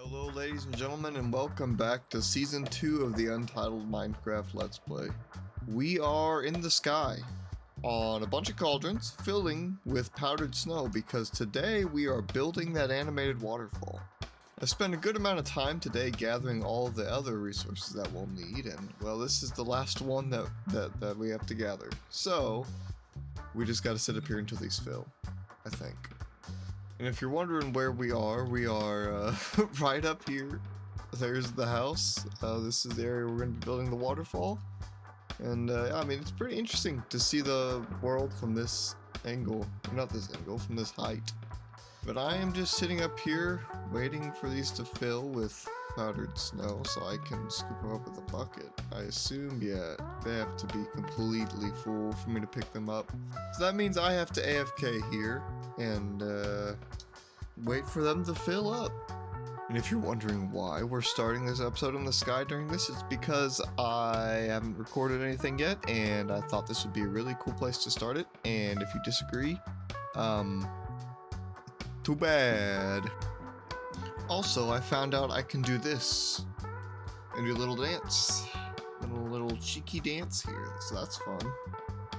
Hello ladies and gentlemen, and welcome back to Season 2 of the Untitled Minecraft Let's Play. We are in the sky on a bunch of cauldrons filling with powdered snow because today we are building that animated waterfall. I spent a good amount of time today gathering all the other resources that we'll need, and well, this is the last one that we have to gather. So, we just gotta sit up here until these fill, I think. And if you're wondering where we are right up here. There's the house. This is the area we're going to be building the waterfall. And I mean, it's pretty interesting to see the world from this angle. Not this angle, from this height. But I am just sitting up here waiting for these to fill with powdered snow so I can scoop them up with a bucket. I assume, yeah, they have to be completely full for me to pick them up. So that means I have to AFK here and wait for them to fill up. And if you're wondering why we're starting this episode in the sky during this, it's because I haven't recorded anything yet and I thought this would be a really cool place to start it. And if you disagree, too bad. Also, I found out I can do this and do a little dance. A little cheeky dance here, so that's fun,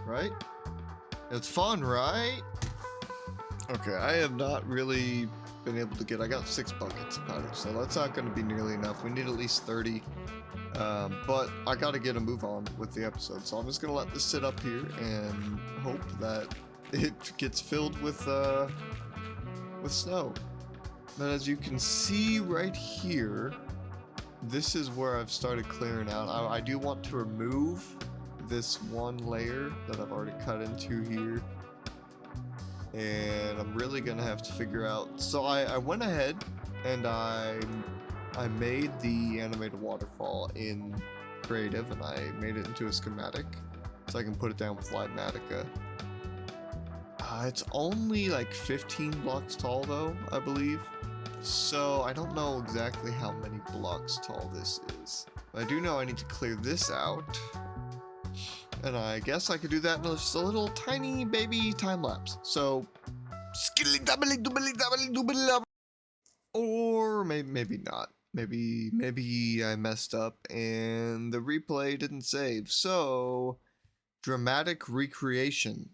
right? It's fun, right? Okay, I have not really been able to get, I got 6 buckets of powder, so that's not going to be nearly enough. We need at least 30, but I got to get a move on with the episode, so I'm just going to let this sit up here and hope that it gets filled with snow. But as you can see right here, this is where I've started clearing out. I do want to remove this one layer that I've already cut into here. And I'm really gonna have to figure out. So I went ahead and I made the animated waterfall in Creative, and I made it into a schematic so I can put it down with Lighmatica. It's only like 15 blocks tall though, I believe. So I don't know exactly how many blocks tall this is. But I do know I need to clear this out. And I guess I could do that in just a little tiny baby time lapse. So, or maybe not. Maybe I messed up and the replay didn't save. So, dramatic recreation.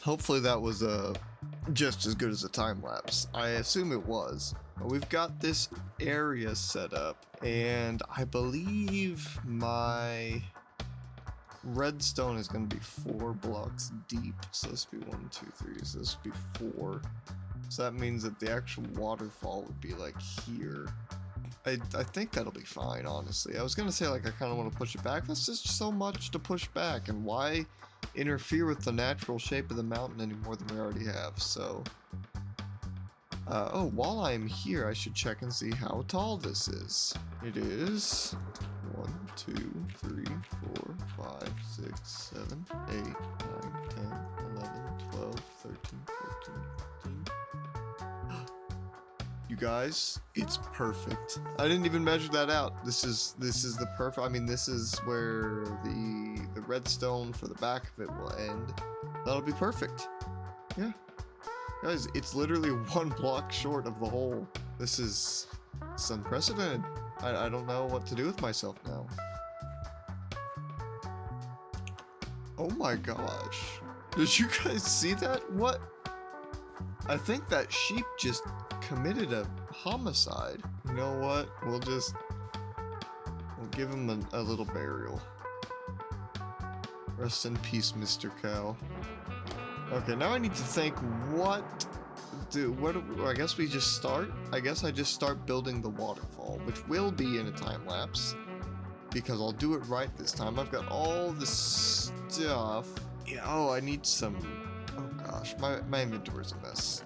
Hopefully that was just as good as a time lapse. I assume it was. We've got this area set up, and I believe my redstone is going to be 4 blocks deep. So this would be 1, 2, 3. So this would be 4. So that means that the actual waterfall would be like here. I think that'll be fine, honestly. I was going to say, like, I kind of want to push it back. That's just so much to push back, and why interfere with the natural shape of the mountain any more than we already have? So oh, while I'm here, I should check and see how tall this is. It is 1, 2, 3, 4, 5, 6, 7, 8, 9, 10, 11, 12, 13, 14, 15. You guys, it's perfect. I didn't even measure that out. This is the perfect. I mean, this is where the redstone for the back of it will end. That'll be perfect. Yeah. Guys, it's literally 1 block short of the hole. This is unprecedented. I don't know what to do with myself now. Oh my gosh. Did you guys see that? What? I think that sheep just committed a homicide. You know what? We'll give him a little burial. Rest in peace, Mr. Cow. Okay, now I need to think I guess we just start? I guess I just start building the waterfall, which will be in a time lapse, because I'll do it right this time. I've got all this stuff. Yeah, oh, I need some, oh gosh, my inventory's a mess.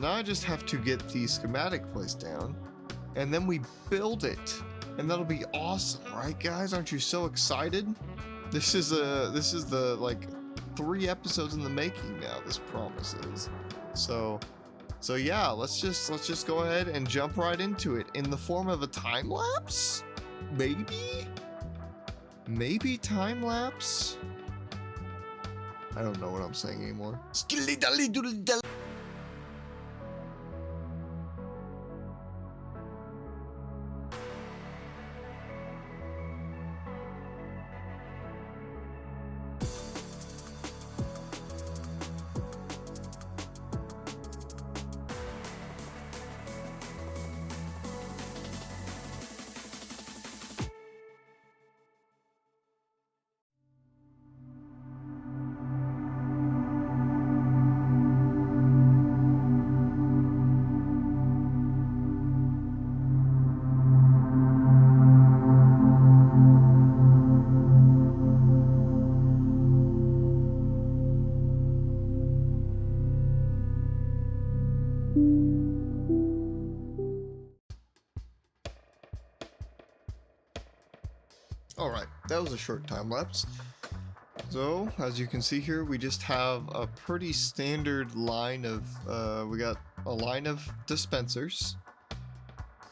Now I just have to get the schematic placed down, and then we build it, and that'll be awesome, right, guys? Aren't you so excited? This is the like 3 episodes in the making now. This promises. So yeah, let's just go ahead and jump right into it in the form of a time lapse, maybe time lapse. I don't know what I'm saying anymore. Alright, that was a short time lapse. So, as you can see here, we just have a pretty standard line of, we got a line of dispensers.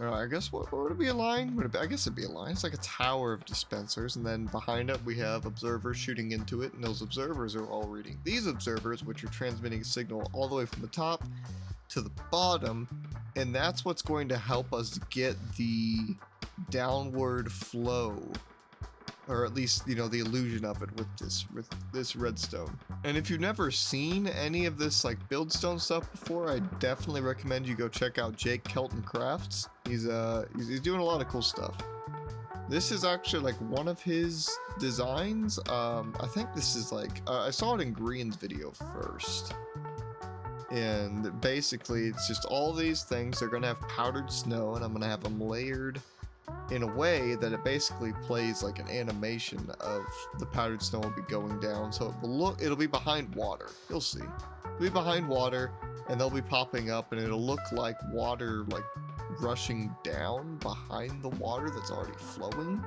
I guess, what would it be a line? I guess it'd be a line. It's like a tower of dispensers, and then behind it we have observers shooting into it, and those observers are all reading these observers, which are transmitting a signal all the way from the top to the bottom, and that's what's going to help us get the downward flow. Or at least, you know, the illusion of it with this redstone. And if you've never seen any of this like buildstone stuff before, I definitely recommend you go check out Jake Kelton Crafts. He's doing a lot of cool stuff. This is actually like one of his designs. I think this is like I saw it in Green's video first. And basically it's just all these things. They're gonna have powdered snow, and I'm gonna have them layered in a way that it basically plays like an animation of the powdered snow will be going down. So it'll be behind water. You'll see. It'll be behind water, and they'll be popping up, and it'll look like water like rushing down behind the water that's already flowing.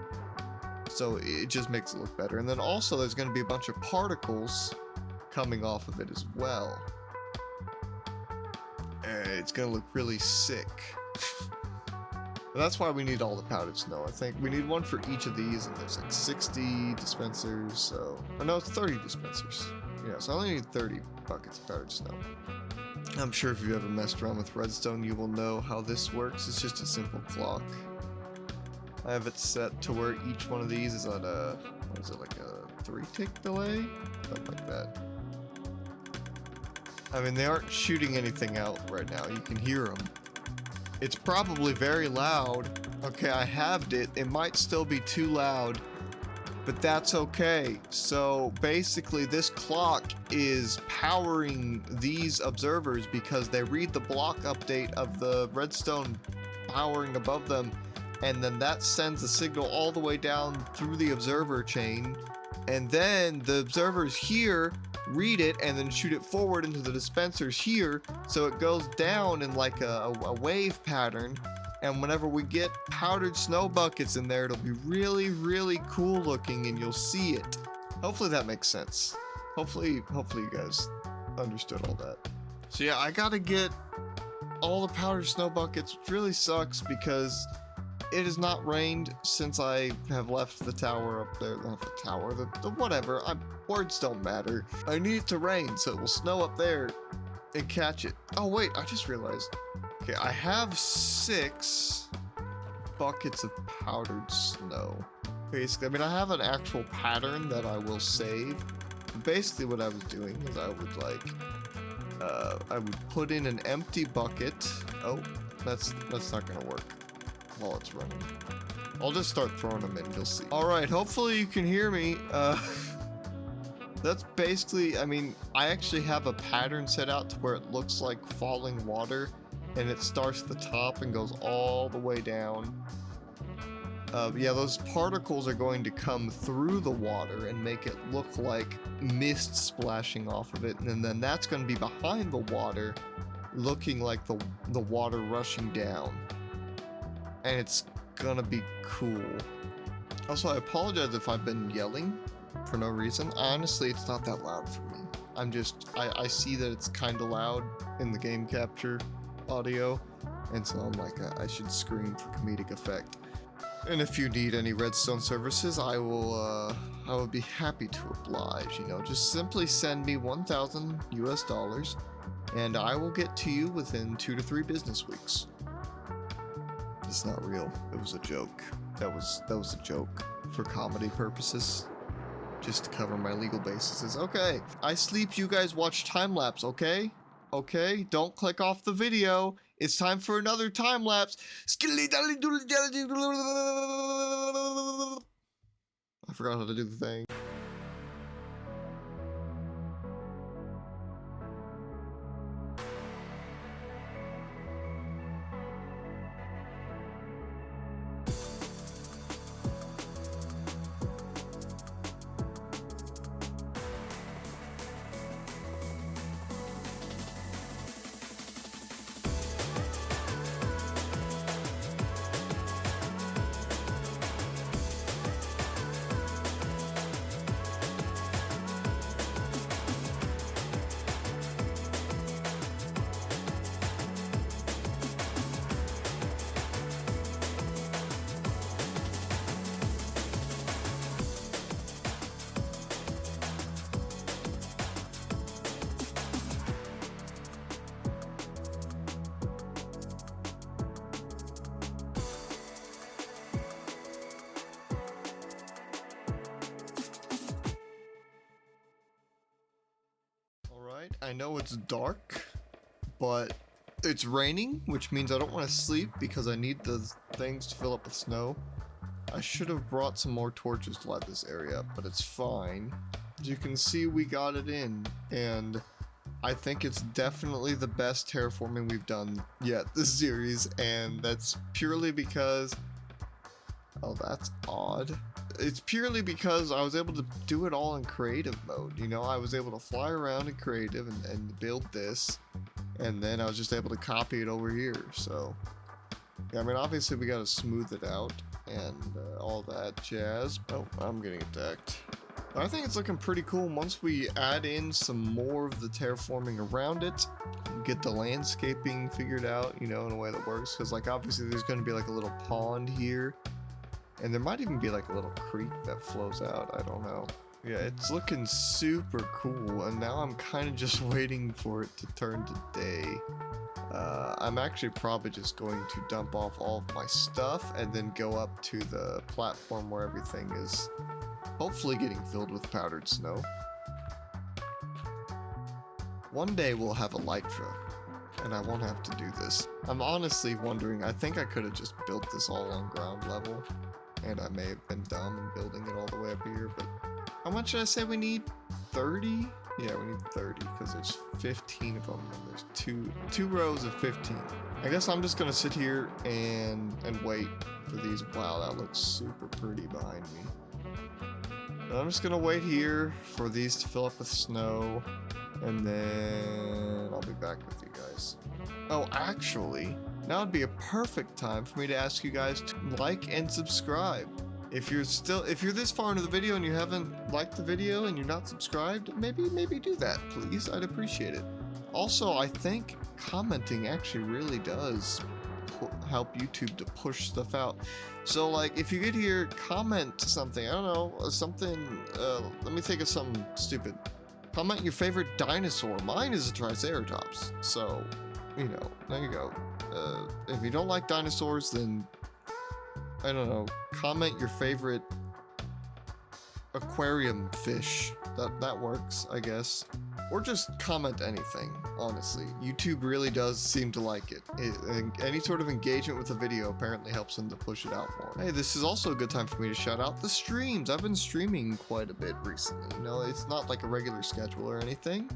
So it just makes it look better. And then also there's going to be a bunch of particles coming off of it as well. It's going to look really sick. That's why we need all the powdered snow. I think we need one for each of these, and there's like 60 dispensers, so... Oh no, it's 30 dispensers. Yeah, so I only need 30 buckets of powdered snow. I'm sure if you've ever messed around with redstone, you will know how this works. It's just a simple clock. I have it set to where each one of these is on a... What is it, like a 3-tick delay? Something like that. I mean, they aren't shooting anything out right now. You can hear them. It's probably very loud. Okay, I halved it. It might still be too loud, but that's okay. So basically this clock is powering these observers because they read the block update of the redstone powering above them, and then that sends a signal all the way down through the observer chain, and then the observers here read it and then shoot it forward into the dispensers here, so it goes down in like a wave pattern, and whenever we get powdered snow buckets in there, it'll be really, really cool looking, and you'll see it. Hopefully that makes sense. Hopefully you guys understood all that. So yeah, I gotta get all the powdered snow buckets, which really sucks because it has not rained since I have left the tower up there. Not the tower, the whatever. Words don't matter. I need it to rain so it will snow up there and catch it. Oh wait, I just realized. Okay, I have 6 buckets of powdered snow. Basically, I mean, I have an actual pattern that I will save. Basically what I was doing is I would like, I would put in an empty bucket. Oh, that's not gonna work while it's running. I'll just start throwing them in, you'll see. Alright, hopefully you can hear me. That's basically, I mean, I actually have a pattern set out to where it looks like falling water, and it starts at the top and goes all the way down. Yeah, those particles are going to come through the water and make it look like mist splashing off of it, and then that's going to be behind the water, looking like the water rushing down. And it's gonna be cool. Also, I apologize if I've been yelling for no reason. Honestly, it's not that loud for me. I see that it's kind of loud in the game capture audio, and so I'm like, I should scream for comedic effect. And if you need any redstone services, I will be happy to oblige. You know, just simply send me $1,000 US, and I will get to you within 2 to 3 business weeks. It's not real. It was a joke. That was a joke for comedy purposes. Just to cover my legal bases. Okay, I sleep, you guys watch time lapse, okay? Okay, don't click off the video. It's time for another time lapse. I forgot how to do the thing. I know it's dark, but it's raining, which means I don't want to sleep because I need the things to fill up with snow. I should have brought some more torches to light this area up, but it's fine. As you can see, we got it in, and I think it's definitely the best terraforming we've done yet this series, and that's purely because... Oh, that's odd. It's purely because I was able to do it all in creative mode, you know? I was able to fly around in creative and build this, and then I was just able to copy it over here, so... Yeah, I mean, obviously we gotta smooth it out, and all that jazz. Oh, I'm getting attacked. But I think it's looking pretty cool once we add in some more of the terraforming around it, get the landscaping figured out, you know, in a way that works, because, like, obviously there's gonna be, like, a little pond here. And there might even be like a little creek that flows out, I don't know. Yeah, it's looking super cool, and now I'm kind of just waiting for it to turn to day. I'm actually probably just going to dump off all of my stuff and then go up to the platform where everything is hopefully getting filled with powdered snow. One day we'll have Elytra, and I won't have to do this. I'm honestly wondering, I think I could have just built this all on ground level. And I may have been dumb in building it all the way up here, but how much did I say we need? 30? Yeah, we need 30, because there's 15 of them, and there's two rows of 15. I guess I'm just gonna sit here and wait for these. Wow, that looks super pretty behind me. And I'm just gonna wait here for these to fill up with snow, and then I'll be back with you guys. Oh, actually, now would be a perfect time for me to ask you guys to like and subscribe. If you're this far into the video and you haven't liked the video and you're not subscribed, maybe do that, please. I'd appreciate it. Also, I think commenting actually really does help YouTube to push stuff out. So, like, if you get here, comment something. I don't know, something. Let me think of something stupid. Comment your favorite dinosaur. Mine is a Triceratops. So, you know, there you go. If you don't like dinosaurs, then, I don't know, comment your favorite aquarium fish. That works, I guess. Or just comment anything, honestly. YouTube really does seem to like it. Any sort of engagement with a video apparently helps them to push it out more. Hey, this is also a good time for me to shout out the streams. I've been streaming quite a bit recently. You know, it's not like a regular schedule or anything.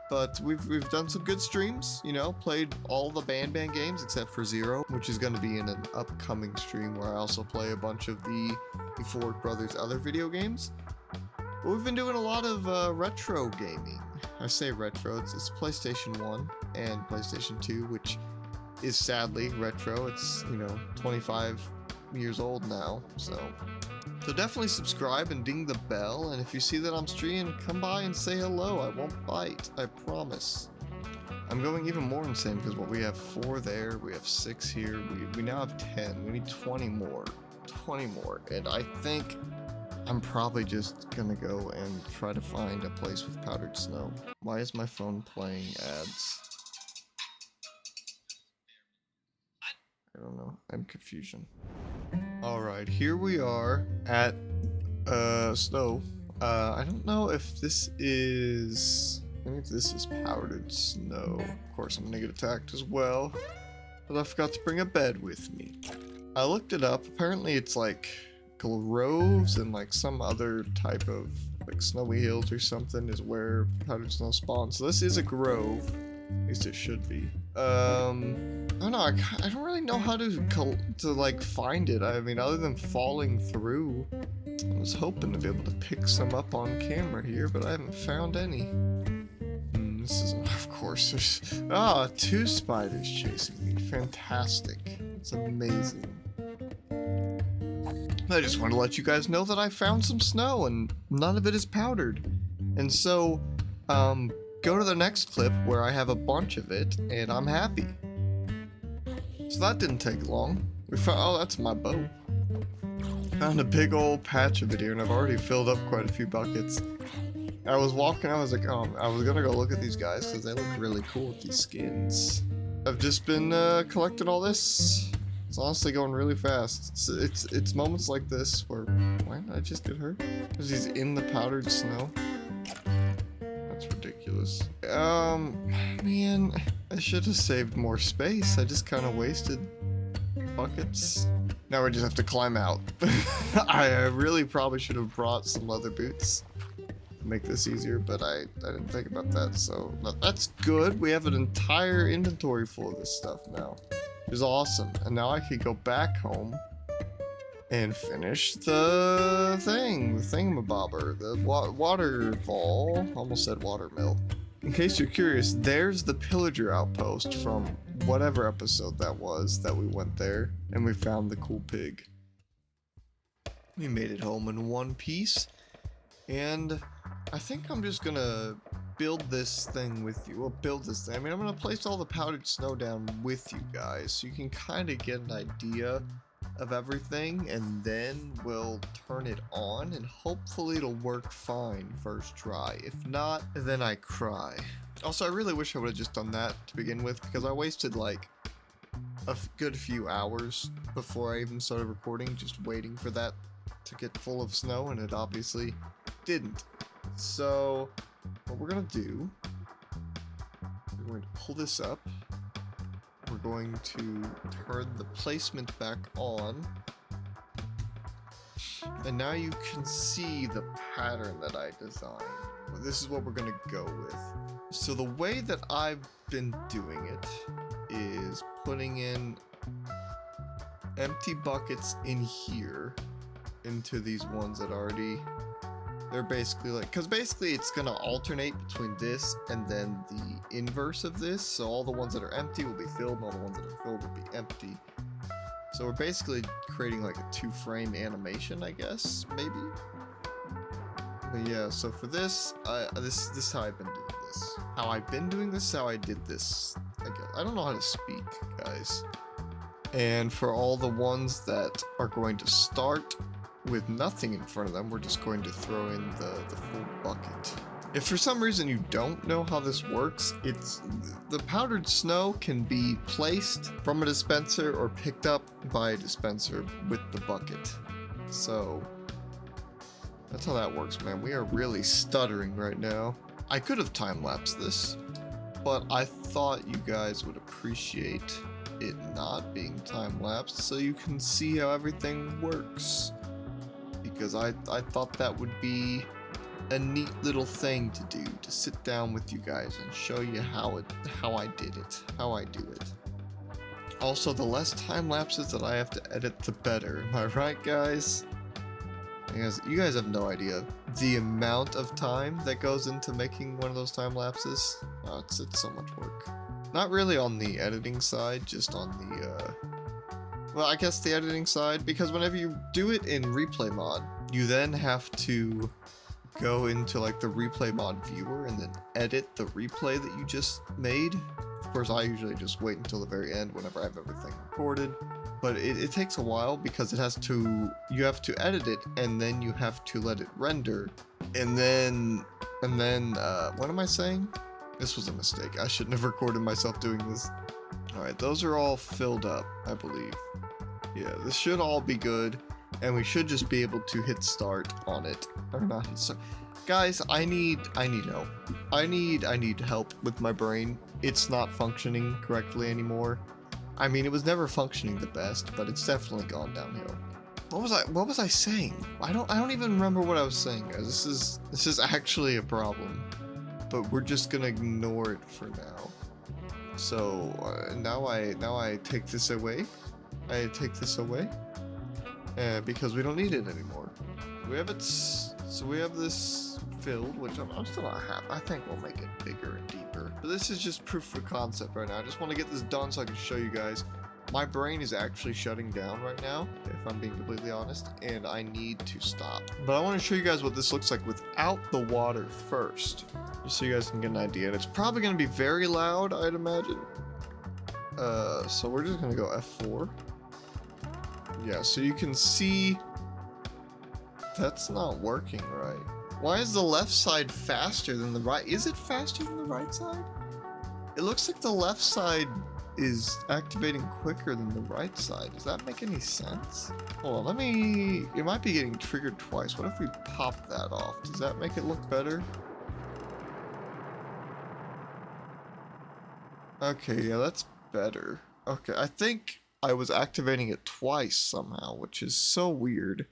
But we've done some good streams, you know, played all the Ban games except for Zero, which is going to be in an upcoming stream where I also play a bunch of the Fork Brothers other video games. But we've been doing a lot of retro gaming. I say retro, it's PlayStation 1. and PlayStation 2, which is sadly retro. It's, you know, 25 years old now, so definitely subscribe and ding the bell, and if you see that I'm streaming, come by and say hello. I won't bite, I promise. I'm going even more insane because what we have 4 there, we have 6 here, we now have 10. We need 20 more. 20 more, and I think I'm probably just gonna go and try to find a place with powdered snow. Why is my phone playing ads? I don't know. I'm confusion. Alright, here we are at snow. I don't know if this is... I think this is powdered snow. Of course, I'm gonna get attacked as well. But I forgot to bring a bed with me. I looked it up. Apparently it's like groves and like some other type of like snowy hills or something is where powdered snow spawns. So this is a grove. At least it should be. I don't know. I don't really know how to like find it. I mean, other than falling through. I was hoping to be able to pick some up on camera here, but I haven't found any. This is, of course, there's 2 spiders chasing me. Fantastic. It's amazing. I just want to let you guys know that I found some snow and none of it is powdered. And so, go to the next clip where I have a bunch of it and I'm happy. So that didn't take long. We found, oh, that's my boat. Found a big old patch of it here and I've already filled up quite a few buckets. I was walking, I was like, oh, I was gonna go look at these guys because they look really cool with these skins. I've just been collecting all this. It's honestly going really fast. It's moments like this where, why did I just get hurt? Because he's in the powdered snow. That's ridiculous. Man, I should have saved more space. I just kind of wasted buckets. Now we just have to climb out. I really probably should have brought some leather boots to make this easier, but I didn't think about that, so that's good. We have an entire inventory full of this stuff now, which is awesome. And now I could go back home and finish the thing, the thingamabobber, the waterfall. Almost said watermill. In case you're curious, there's the pillager outpost from whatever episode that was that we went there and we found the cool pig. We made it home in one piece, and I think I'm just gonna build this thing with you. Well, build this thing. I mean, I'm gonna place all the powdered snow down with you guys so you can kind of get an idea of everything, and then we'll turn it on and hopefully it'll work fine first try. If not, then I cry. Also, I really wish I would have just done that to begin with because I wasted like a good few hours before I even started recording just waiting for that to get full of snow, and it obviously didn't. So what we're gonna do, we're going to pull this up. We're going to turn the placement back on. And now you can see the pattern that I designed. This is what we're gonna go with. So the way that I've been doing it is putting in empty buckets in here into these ones that already, they're basically like, because basically it's gonna alternate between this and then the inverse of this. So all the ones that are empty will be filled and all the ones that are filled will be empty. So we're basically creating like a 2-frame animation, I guess, maybe. But yeah, so for this, this is how I've been doing this. How I've been doing this, how I did this. I don't know how to speak, guys. And for all the ones that are going to start with nothing in front of them, we're just going to throw in the full bucket. If for some reason you don't know how this works, it's the powdered snow can be placed from a dispenser or picked up by a dispenser with the bucket. So that's how that works, man. We are really stuttering right now. I could have time-lapsed this, but I thought you guys would appreciate it not being time-lapsed so you can see how everything works. Because I thought that would be a neat little thing to do, to sit down with you guys and show you how I did it, how I do it. Also, the less time lapses that I have to edit, the better. Am I right, guys? You guys have no idea the amount of time that goes into making one of those time lapses. Oh, it's so much work. Not really on the editing side, just on the, well, I guess the editing side, because whenever you do it in replay mod, you then have to go into like the replay mod viewer and then edit the replay that you just made. Of course, I usually just wait until the very end whenever I have everything recorded, but it takes a while because you have to edit it and then you have to let it render, and then what am I saying? This was a mistake. I shouldn't have recorded myself doing this. Alright, those are all filled up, I believe. Yeah, this should all be good, and we should just be able to hit start on it. Or not hit start. Guys, I need help. I need help with my brain. It's not functioning correctly anymore. I mean, it was never functioning the best, but it's definitely gone downhill. What was I saying? I don't even remember what I was saying, guys. This is actually a problem. But we're just gonna ignore it for now. So now I take this away. Because we don't need it anymore. We have it. So we have this filled, which I'm still not happy. I think we'll make it bigger and deeper. But this is just proof of concept right now. I just want to get this done so I can show you guys. My brain is actually shutting down right now, if I'm being completely honest, and I need to stop. But I want to show you guys what this looks like without the water first, just so you guys can get an idea. And it's probably going to be very loud, I'd imagine. So we're just going to go F4. Yeah, so you can see that's not working right. Why is the left side faster than the right? Is it faster than the right side? It looks like the left side is activating quicker than the right side. Does that make any sense? Hold on, it might be getting triggered twice. What if we pop that off? Does that make it look better? Okay, yeah, that's better. Okay, I think I was activating it twice somehow, which is so weird.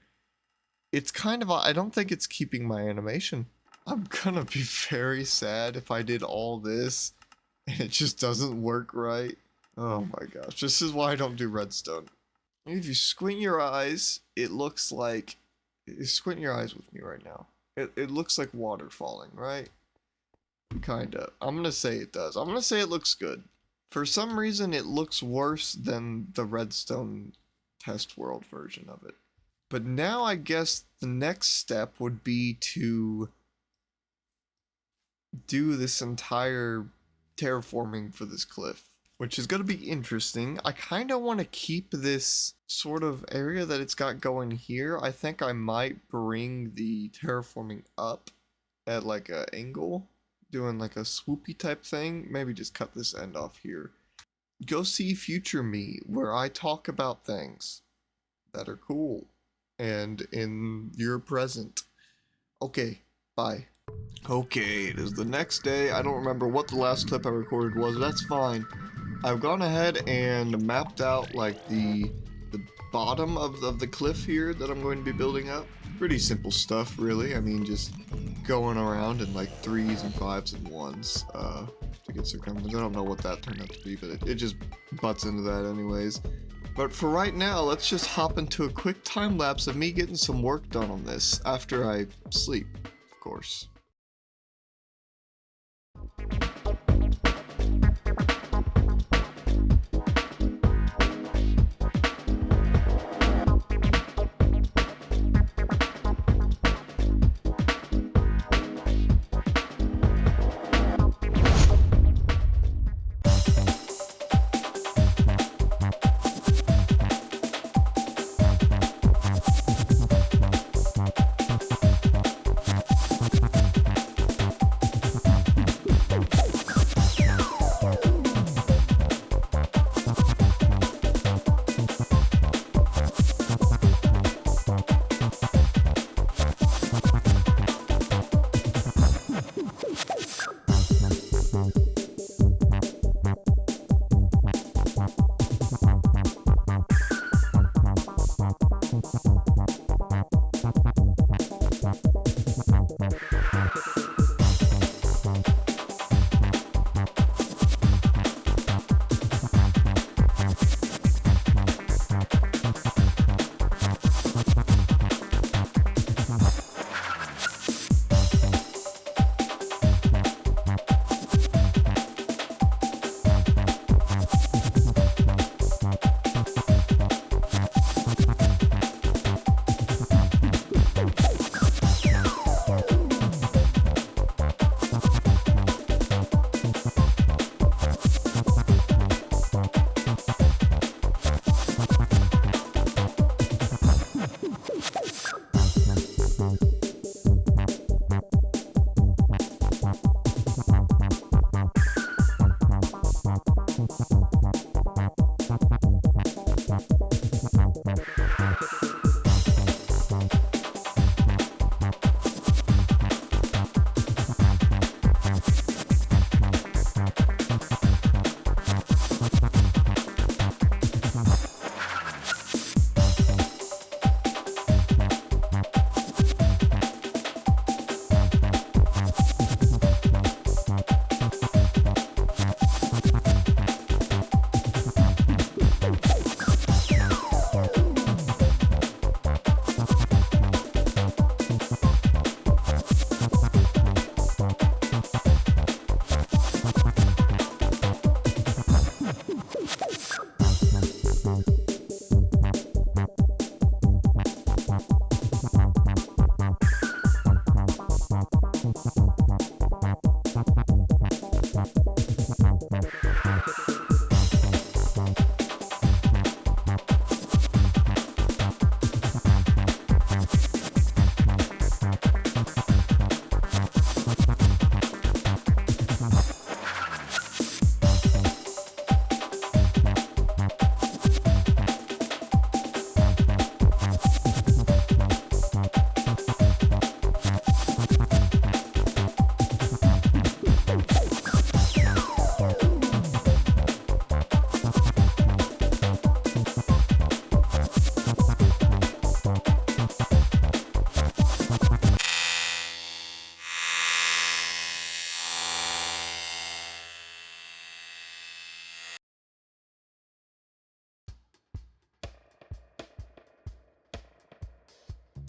It's kind of, I don't think it's keeping my animation. I'm gonna be very sad if I did all this and it just doesn't work right. Oh my gosh, this is why I don't do redstone. If you squint your eyes, it looks like, squint your eyes with me right now. It looks like water falling, right? Kinda. I'm gonna say it does. I'm gonna say it looks good. For some reason, it looks worse than the redstone test world version of it. But now I guess the next step would be to do this entire terraforming for this cliff, which is going to be interesting. I kind of want to keep this sort of area that it's got going here. I think I might bring the terraforming up at like an angle, doing like a swoopy type thing. Maybe just cut this end off here. Go see future me, where I talk about things that are cool and in your present. Okay, bye. Okay, it is the next day. I don't remember what the last clip I recorded was. That's fine. I've gone ahead and mapped out like the bottom of the cliff here that I'm going to be building up. Pretty simple stuff, really. I mean, just going around in like 3s and 5s and 1s to get circumference. I don't know what that turned out to be, but it just butts into that anyways. But for right now, let's just hop into a quick time lapse of me getting some work done on this after I sleep, of course.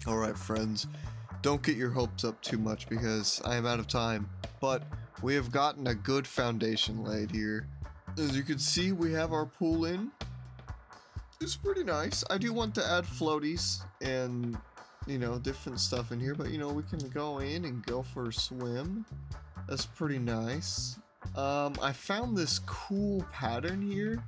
Alright friends, don't get your hopes up too much because I am out of time, but we have gotten a good foundation laid here. As you can see, we have our pool in. It's pretty nice. I do want to add floaties and, you know, different stuff in here, but you know, we can go in and go for a swim. That's pretty nice. I found this cool pattern here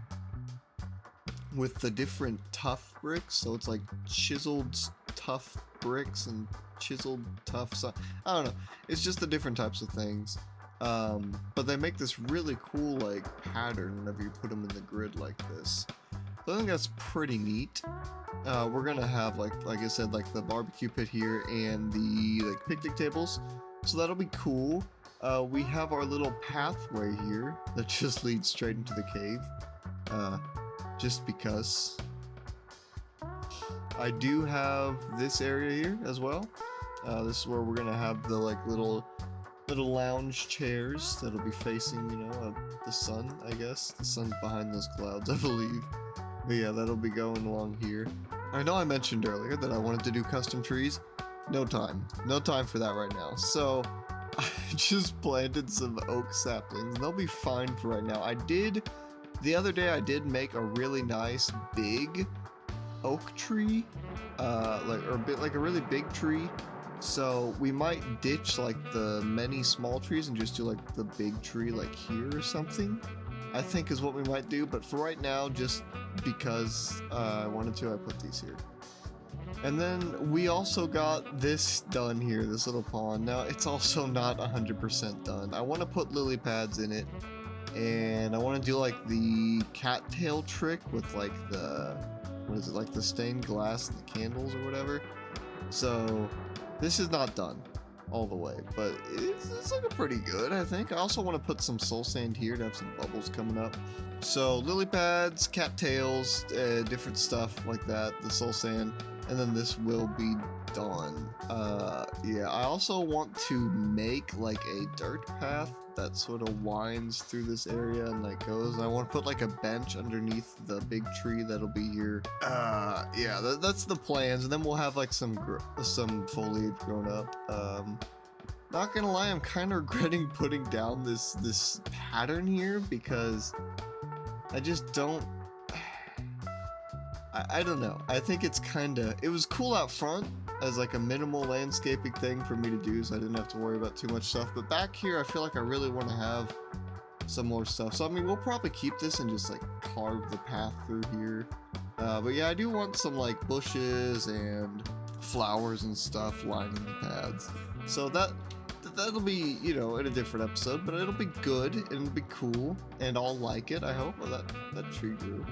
with the different tough bricks, so it's like chiseled tough bricks and chiseled tough stuff. I don't know, it's just the different types of things. But they make this really cool like pattern whenever you put them in the grid like this. So I think that's pretty neat. We're gonna have like I said, like the barbecue pit here and the like picnic tables, so that'll be cool. We have our little pathway here that just leads straight into the cave, just because. I do have this area here as well. This is where we're gonna have the like little lounge chairs that'll be facing, you know, the sun, I guess. The sun's behind those clouds, I believe. But yeah, that'll be going along here. I know I mentioned earlier that I wanted to do custom trees. No time for that right now. So I just planted some oak saplings. They'll be fine for right now. The other day I did make a really nice big oak tree, like a really big tree. So we might ditch like the many small trees and just do like the big tree like here or something, I think is what we might do. But for right now, just because I wanted to, I put these here. And then we also got this done here, this little pond. Now it's also not 100% done. I want to put lily pads in it, and I want to do like the cattail trick with like the, what is it, like the stained glass and the candles or whatever. So this is not done all the way, but it's looking pretty good, I think. I also want to put some soul sand here to have some bubbles coming up. So lily pads, cattails, different stuff like that, the soul sand, and then this will be done. Yeah, I also want to make like a dirt path that sort of winds through this area and like goes. I want to put like a bench underneath the big tree that'll be here. Yeah, that's the plans, and then we'll have like some foliage grown up. Not gonna lie, I'm kind of regretting putting down this pattern here because I just don't. I don't know. I think it's it was cool out front as like a minimal landscaping thing for me to do, so I didn't have to worry about too much stuff. But back here, I feel like I really want to have some more stuff. So I mean, we'll probably keep this and just like carve the path through here. But yeah, I do want some like bushes and flowers and stuff lining the paths. So that'll be, you know, in a different episode, but it'll be good and it'll be cool, and I'll like it, I hope. Well, that tree grew.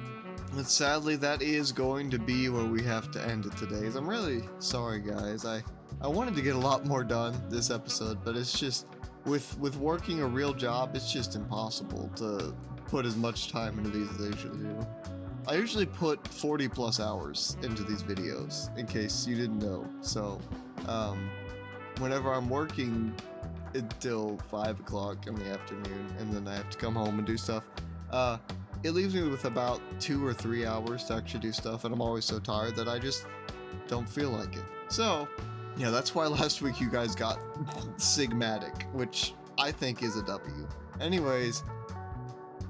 And sadly, that is going to be where we have to end it today. I'm really sorry, guys. I wanted to get a lot more done this episode, but it's just, with working a real job, it's just impossible to put as much time into these as I usually do. I usually put 40 plus hours into these videos, in case you didn't know. So, whenever I'm working until 5 o'clock in the afternoon, and then I have to come home and do stuff, it leaves me with about 2 or 3 hours to actually do stuff, and I'm always so tired that I just don't feel like it. So, yeah, that's why last week you guys got Sigmatic, which I think is a W. Anyways,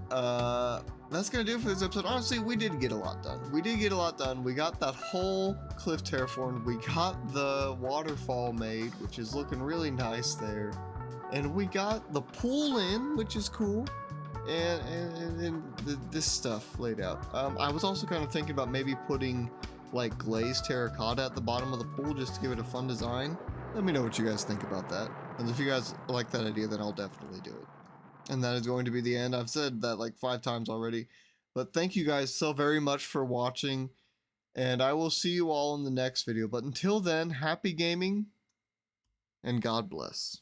that's gonna do it for this episode. Honestly, we did get a lot done. We got that whole cliff terraformed. We got the waterfall made, which is looking really nice there. And we got the pool in, which is cool. And this stuff laid out. I was also kind of thinking about maybe putting like glazed terracotta at the bottom of the pool just to give it a fun design. Let me know what you guys think about that. And if you guys like that idea, then I'll definitely do it. And that is going to be the end. I've said that like 5 times already. But thank you guys so very much for watching. And I will see you all in the next video. But until then, happy gaming and God bless.